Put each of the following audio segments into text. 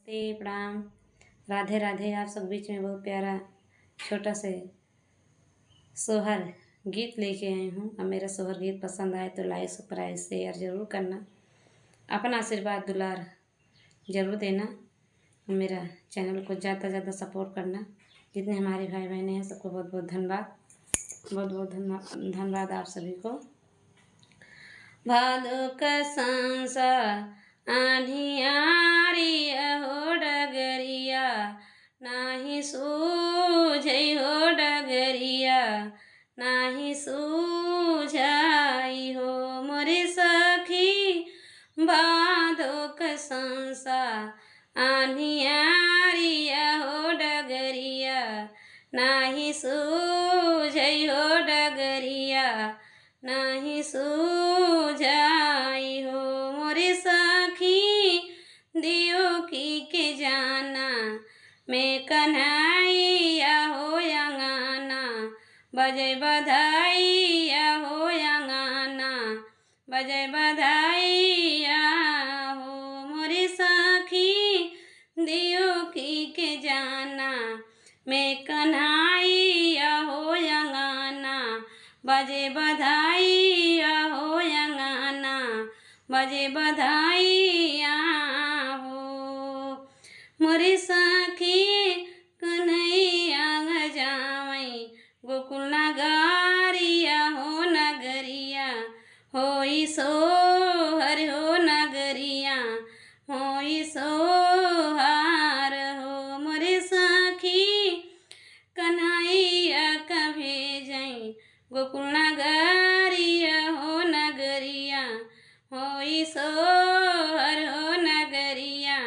नमस्ते, प्रणाम, राधे राधे। आप सब बीच में बहुत प्यारा छोटा से सोहर गीत लेके आई हूँ। अब मेरा सोहर गीत पसंद आए तो लाइक सब्सक्राइब शेयर ज़रूर करना, अपना आशीर्वाद दुलार ज़रूर देना। मेरा चैनल को ज़्यादा ज़्यादा सपोर्ट करना। जितने हमारे भाई बहनें हैं सबको बहुत बहुत धन्यवाद, बहुत बहुत धन्यवाद आप सभी को। भादो का सांसा आँधियारी हो डगरिया, नाही सूझै हो डगरिया, नाही सूझाई हो मोरी सखी। भादो का सांसा आँधियारी हो डगरिया, नाही सूझै हो डगरिया, नाही सूझाई हो मोरी सखी। दियो की के जाना मैं कन्हैया हो अंगना, बजै बधाइया हो अंगना, बजै बधाइया हो मोरी सखी। दियो की के जाना मैं कन्हैया हो अंगना, बजे बधाइया हो अंगना, बजे बधाइया हो मोरी सखी। कन्हैया जावई गोकुल नगरिया हो नगरिया, होई सोहर हो नगरिया, होई सोहर हो मोरी सखी। कन्हैया का भेजई गोकुल नगरिया हो नगरिया, होई सोहर हो नगरिया,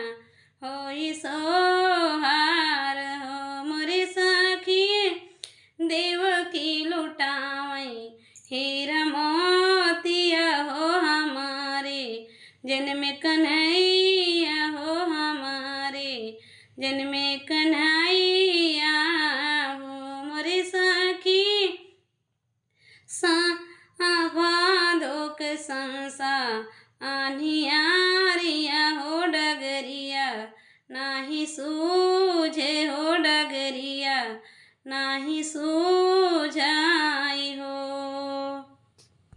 होई सोहर हो मोरी सखी। देवकी लुटावई हीरा मोतिया हो हमारे, जन्म कन्हैया हो हमारे, जन्म कन्हैया हो मोरी सखी। भादो के सांसा आँधियारिया हो डगरिया, नाही सूझे हो डगरिया, नाही सूझा